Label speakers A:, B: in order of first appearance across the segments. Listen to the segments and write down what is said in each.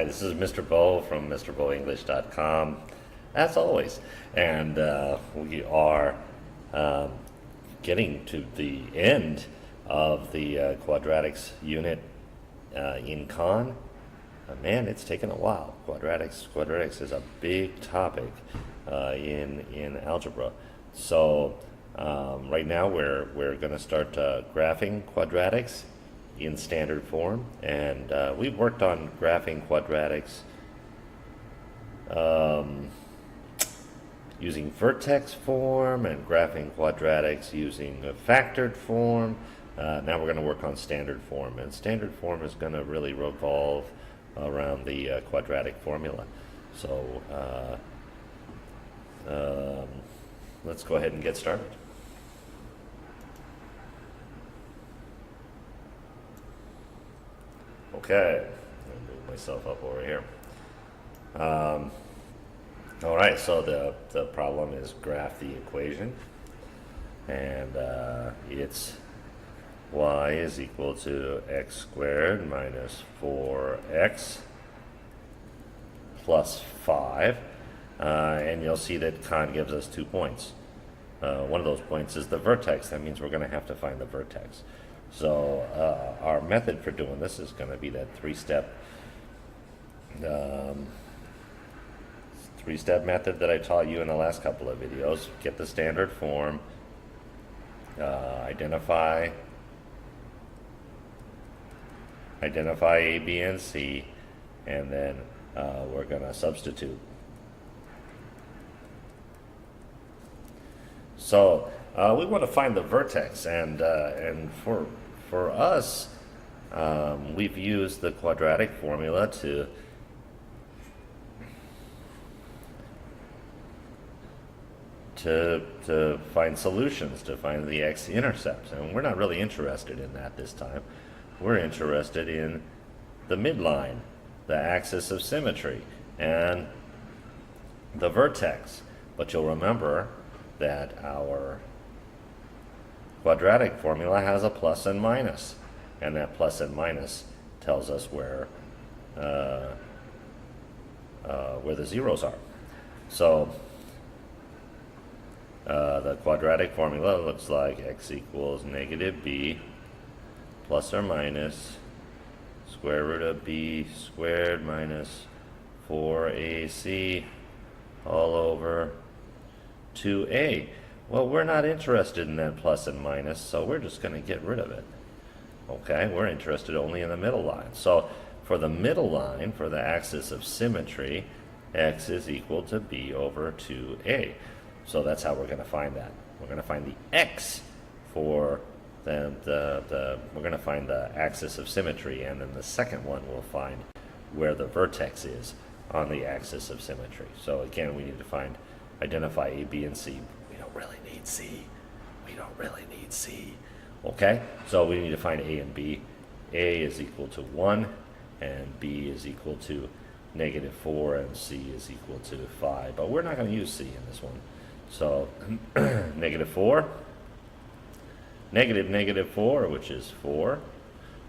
A: this is Mr. Bo from MrBoEnglish.com, as always, and we are um, getting to the end of the quadratics unit in Con. Man, it's taken a while. Quadratics is a big topic in algebra. So right now we're going to start graphing quadratics in standard form, and we've worked on graphing quadratics using vertex form and graphing quadratics using a factored form. Now we're going to work on standard form, and standard form is going to really revolve around the quadratic formula. So let's go ahead and get started. Okay, I'm going to move myself up over here. All right, so the problem is graph the equation, and it's y is equal to x squared minus 4x plus 5, and you'll see that Con gives us 2 points. One of those points is the vertex. That means we're going to have to find the vertex. So our method for doing this is going to be that three-step method that I taught you in the last couple of videos. Get the standard form, identify A, B, and C, and then we're going to substitute. So we want to find the vertex, and for us, we've used the quadratic formula to find solutions, to find the x-intercepts, and we're not really interested in that this time. We're interested in the midline, the axis of symmetry, and the vertex. But you'll remember that our quadratic formula has a plus and minus, and that plus and minus tells us where the zeros are. So the quadratic formula looks like x equals negative b plus or minus square root of b squared minus 4ac all over 2a. Well, we're not interested in that plus and minus, so we're just going to get rid of it. Okay, we're interested only in the middle line. So for the middle line, for the axis of symmetry, x is equal to b over 2a. So that's how we're going to find that. We're going to find the x for we're going to find the axis of symmetry, and then the second one we'll find where the vertex is on the axis of symmetry. So again, we need to identify A, B, and C. We don't really need C. Okay, so we need to find A and B. A is equal to 1, and B is equal to negative 4, and C is equal to 5. But we're not going to use C in this one. So negative 4, negative 4, which is 4,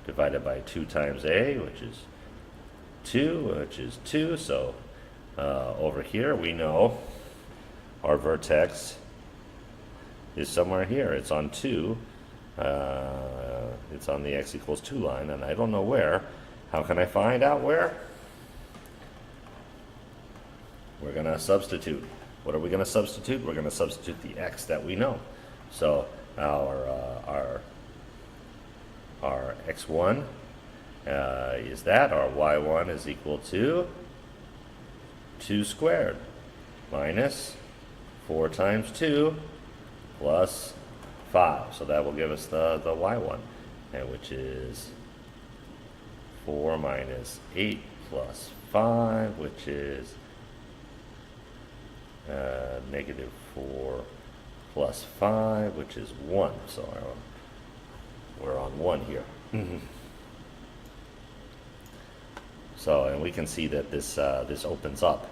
A: divided by 2 times A, which is 2, So over here we know our vertex is somewhere here. It's on 2. It's on the x equals 2 line, and I don't know where. How can I find out where? We're going to substitute. What are we going to substitute? We're going to substitute the x that we know. So our x1 is that. Our y1 is equal to 2 squared minus 4 times 2 plus 5. So that will give us the y1, and which is 4 minus 8 plus 5, which is negative 4 plus 5, which is 1. So we're on 1 here. So, and we can see that this opens up.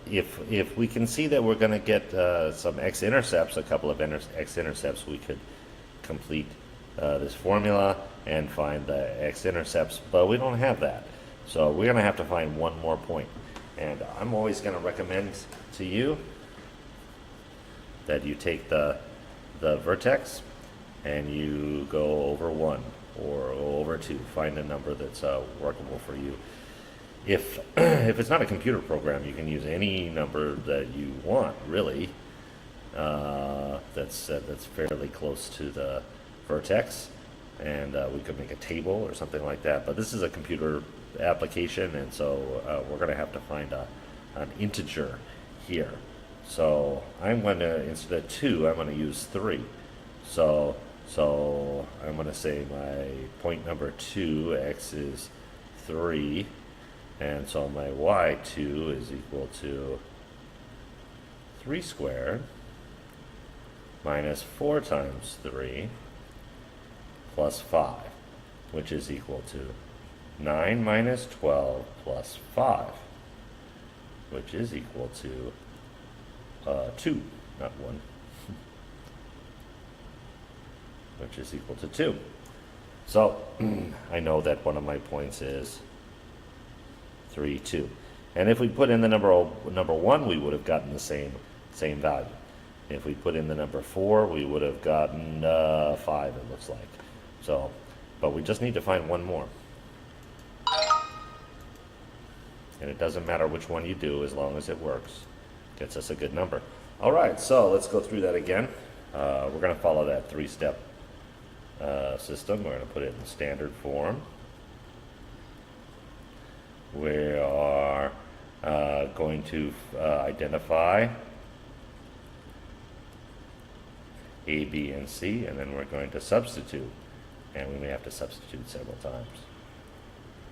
A: If we can see that we're going to get some x-intercepts, a couple of x-intercepts, we could complete this formula and find the x-intercepts, but we don't have that. So we're going to have to find one more point. And I'm always going to recommend to you that you take the vertex and you go over 1 or go over 2. Find a number that's workable for you. If it's not a computer program, you can use any number that you want, really. That's fairly close to the vertex, and we could make a table or something like that. But this is a computer application, and so we're going to have to find an integer here. So I'm going to, instead of 2, I'm going to use 3. So I'm going to say my point number 2, x is 3, and so my y2 is equal to 3 squared minus 4 times 3 plus 5, which is equal to 9 minus 12 plus 5, which is equal to 2, not 1, which is equal to 2. So I know that one of my points is 3, 2. And if we put in the number 1, we would have gotten the same value. If we put in the number 4, we would have gotten 5, it looks like. So, but we just need to find one more. And it doesn't matter which one you do as long as it works. Gets us a good number. All right, so let's go through that again. We're going to follow that 3-step system. We're going to put it in standard form. We are going to identify A, B, and C, and then we're going to substitute. And we may have to substitute several times.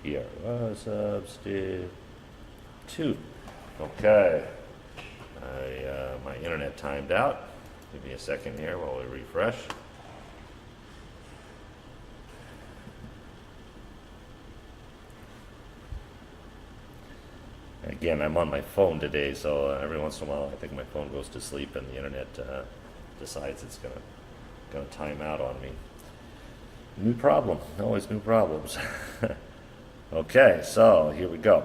A: Here, substitute. Okay. My internet timed out. Give me a second here while we refresh. Again, I'm on my phone today, so every once in a while I think my phone goes to sleep and the internet decides it's gonna time out on me. New problem, always new problems. Okay, so here we go.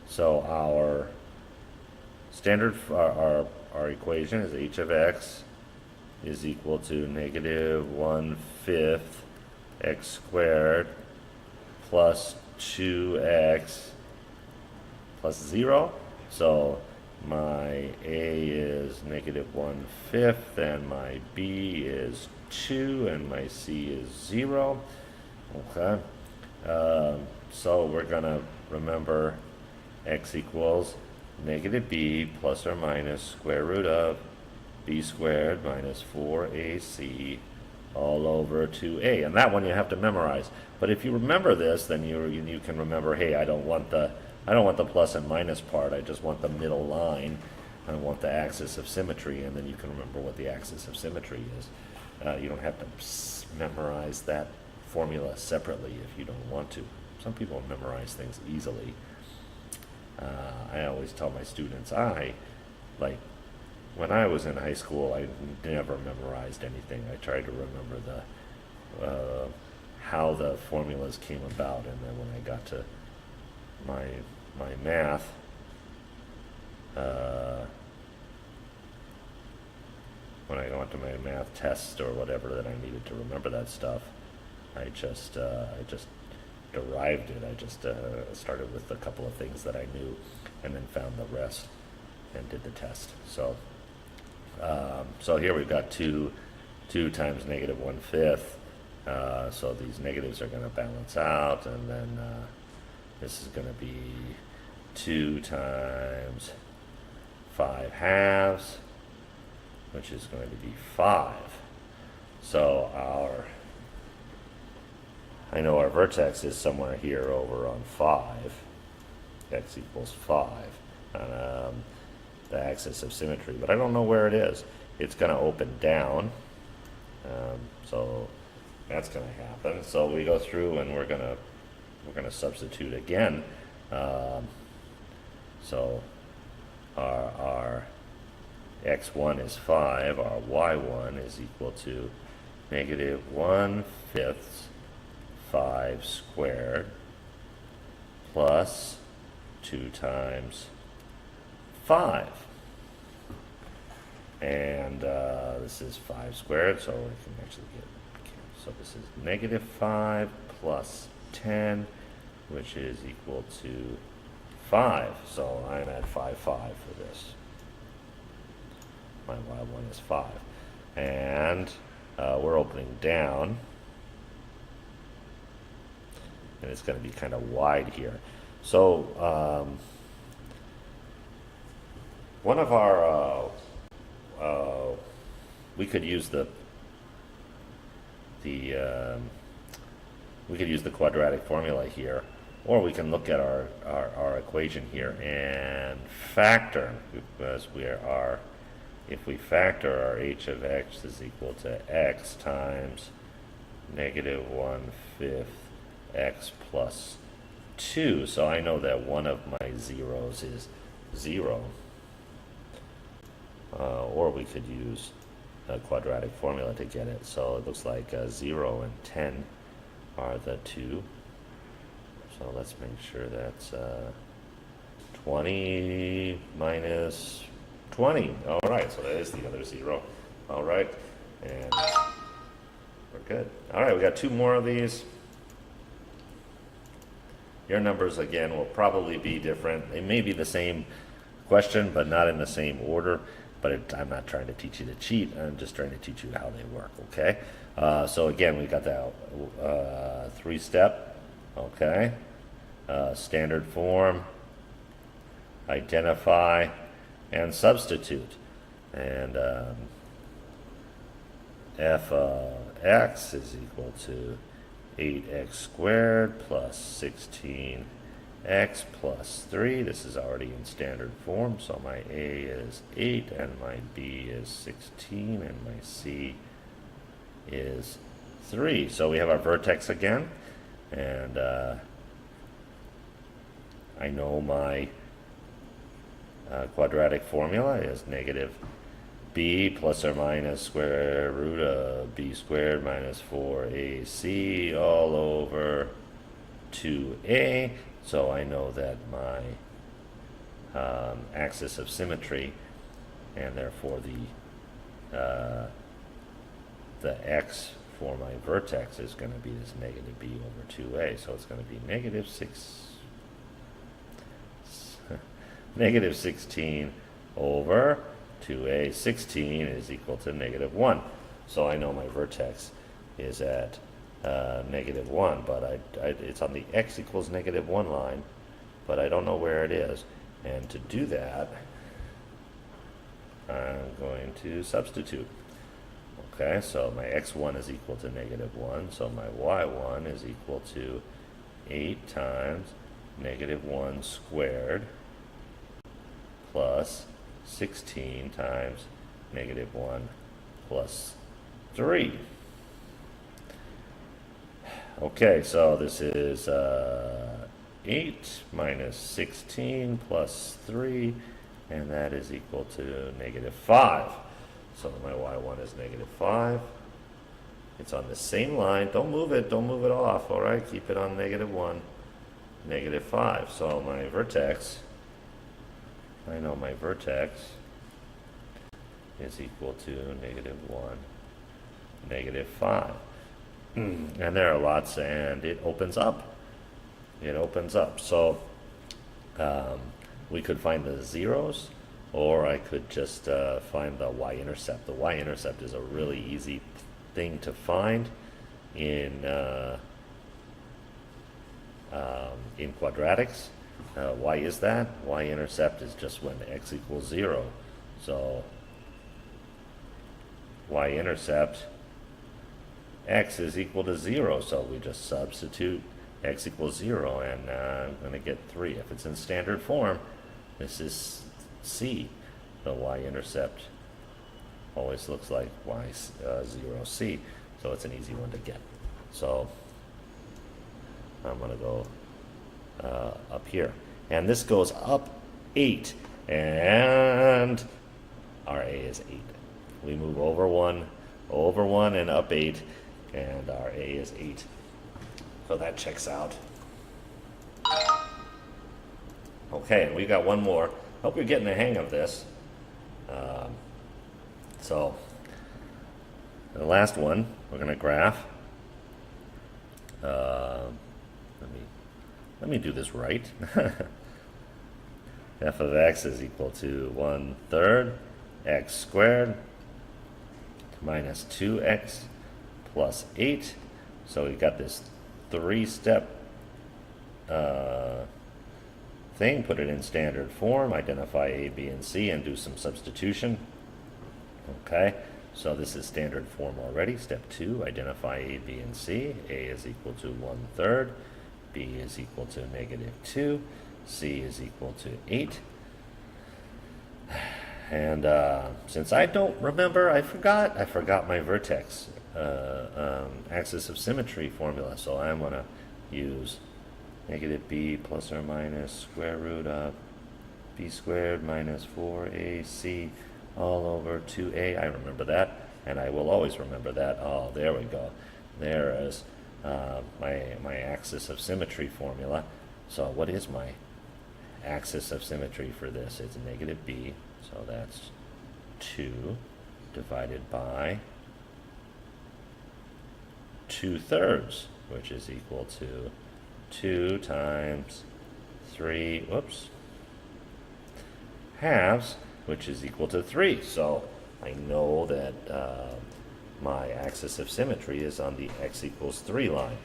A: So our standard, our equation is h of x is equal to negative 1/5 x squared plus 2x plus 0. So my A is negative 1/5, and my B is 2, and my C is 0. Okay. So we're going to remember x equals negative b plus or minus square root of b squared minus 4ac all over 2a. And that one you have to memorize. But if you remember this, then you can remember, hey, I don't want the plus and minus part. I just want the middle line. I want the axis of symmetry, and then you can remember what the axis of symmetry is. You don't have to memorize that formula separately if you don't want to. Some people memorize things easily. I always tell my students, when I was in high school, I never memorized anything. I tried to remember how the formulas came about, and then when I got to my math, when I went to my math test or whatever that I needed to remember that stuff, I just derived it. I just started with a couple of things that I knew, and then found the rest and did the test. So here we've got 2 times negative 1/5. So these negatives are going to balance out, and then this is going to be 2 times 5/2, which is going to be 5. So I know our vertex is somewhere here over on 5. X equals 5 on the axis of symmetry, but I don't know where it is. It's going to open down, so that's going to happen. So we go through and we're going to substitute again. So our x1 is 5. Our y1 is equal to negative 1/5 5 squared plus 2 times 5. And this is 5 squared, so we can actually get, so this is negative 5 plus 10, which is equal to 5. So I'm at 5 for this. My y1 is 5. And we're opening down. And it's going to be kind of wide here. So one of our, we could use the quadratic formula here, or we can look at our equation here and factor, because if we factor, our h of x is equal to x times negative 1/5 x plus 2. So I know that one of my zeros is 0. Or we could use a quadratic formula to get it. So it looks like 0 and 10 are the two. So let's make sure that's 20 minus 20. All right, so that is the other 0. All right, and we're good. All right, we got 2 more of these. Your numbers, again, will probably be different. They may be the same question, but not in the same order. But I'm not trying to teach you to cheat. I'm just trying to teach you how they work, okay? So again, we got that 3-step, okay? Standard form, identify, and substitute. And f of x is equal to 8x squared plus 16x plus 3. This is already in standard form, so my a is 8 and my b is 16 and my c is 3. So we have our vertex again, and I know my quadratic formula is negative b plus or minus square root of b squared minus 4ac all over 2a. So I know that my axis of symmetry, and therefore the x for my vertex is going to be this negative b over 2a. So it's going to be negative 16 over 2a. 16 is equal to negative 1. So I know my vertex is at negative 1, but it's on the x equals negative 1 line, but I don't know where it is. And to do that, I'm going to substitute. Okay, so my x1 is equal to negative 1, so my y1 is equal to 8 times negative 1 squared plus 16 times negative 1 plus 3. Okay, so this is 8 minus 16 plus 3, and that is equal to negative 5. So my y1 is negative 5. It's on the same line. Don't move it off, all right? Keep it on negative 1, negative 5. So my vertex, I know my vertex is equal to negative 1, negative 5. And there are lots, and it opens up. It opens up. So we could find the zeros, or I could just find the y-intercept. The y-intercept is a really easy thing to find in quadratics. Why is that? Y-intercept is just when x equals 0. So y-intercept, x is equal to 0, so we just substitute x equals 0, and I'm going to get 3. If it's in standard form, this is c. The y-intercept always looks like y0c, so it's an easy one to get. So I'm going to go up here, and this goes up 8, and our a is 8. We move over 1, and up 8, and our a is 8. So that checks out. Okay, and we got one more. Hope you're getting the hang of this. So the last one we're going to graph. Let me do this right. F of x is equal to 1/3 x squared minus 2x plus 8. So we've got this three-step thing. Put it in standard form, identify A, B, and C, and do some substitution. Okay, so this is standard form already. Step 2, identify A, B, and C. A is equal to 1/3. B is equal to -2. C is equal to 8. And since I don't remember, I forgot my vertex axis of symmetry formula. So I'm going to use -b plus or minus square root of b squared minus 4ac all over 2a. I remember that, and I will always remember that. Oh, there we go. There is my axis of symmetry formula. So what is my axis of symmetry for this? It's -b, so that's 2 divided by 2/3, which is equal to 2 times 3, halves, which is equal to 3. So I know that my axis of symmetry is on the x equals 3 line.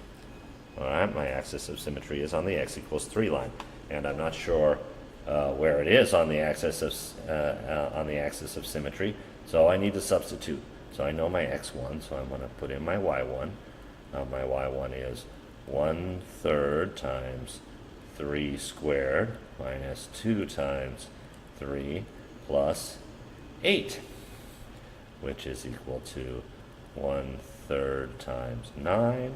A: All right, my axis of symmetry is on the x equals 3 line, and I'm not sure where it is on the axis of symmetry. So I need to substitute. So I know my x1, so I'm going to put in my y1. My y1 is 1/3 times 3 squared minus 2 times 3 plus 8, which is equal to 1/3 times 9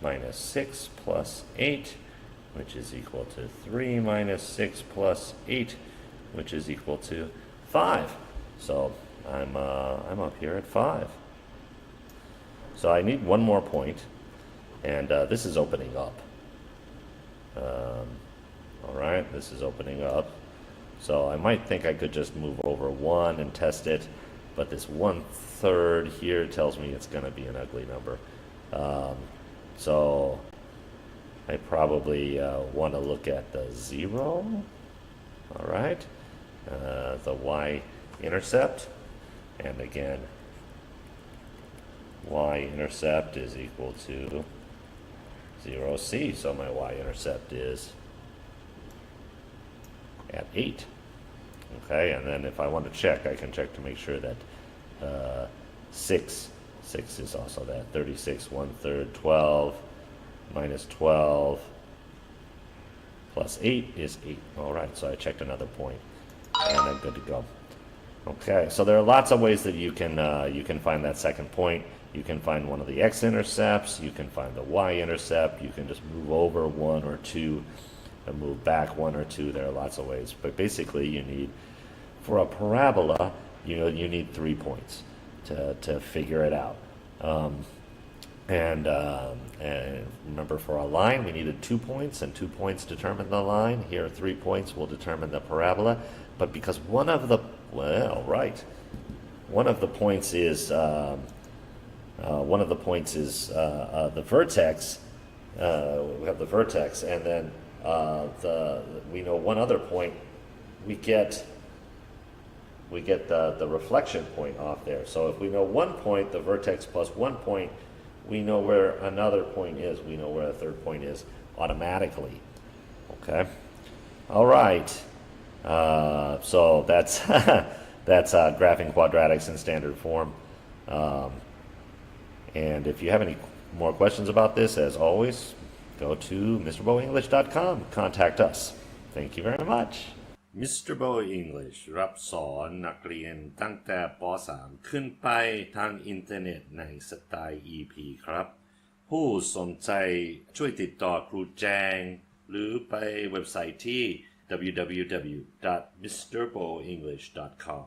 A: minus 6 plus 8, which is equal to 3 minus 6 plus 8, which is equal to 5. So I'm up here at 5. So I need one more point, and this is opening up. All right, this is opening up. So I might think I could just move over 1 and test it, but this 1/3 here tells me it's going to be an ugly number. So I probably want to look at the 0. All right, the y-intercept, and again, y-intercept is equal to 0c, so my y-intercept is at 8. Okay, and then if I want to check, I can check to make sure that 6 is also that. 36 1/3, 12 minus 12 plus 8 is 8. All right, so I checked another point, and I'm good to go. Okay, so there are lots of ways that you can find that second point. You can find one of the x-intercepts, you can find the y-intercept, you can just move over 1 or 2 and move back 1 or 2. There are lots of ways, but basically you need, for a parabola, you need 3 points to figure it out. And remember, for a line we needed 2 points, and 2 points determine the line. Here 3 points will determine the parabola, but because one of the points is the vertex. We have the vertex, and then we know one other point. We get the reflection point off there. So if we know one point, the vertex plus 1 point, we know where another point is. We know where a third point is automatically. Okay. All right. So that's that's graphing quadratics in standard form. And if you have any more questions about this, as always, go to mrboenglish.com. Contact us. Thank you very much. Mr. Bo English รับสอนนักเรียนตั้งแต่ป .3 ขึ้นไปทางอินเทอร์เน็ตในสไตล์ EP ครับ ผู้สนใจช่วยติดต่อครูแจงหรือไปเว็บไซต์ที่ www.mrboenglish.com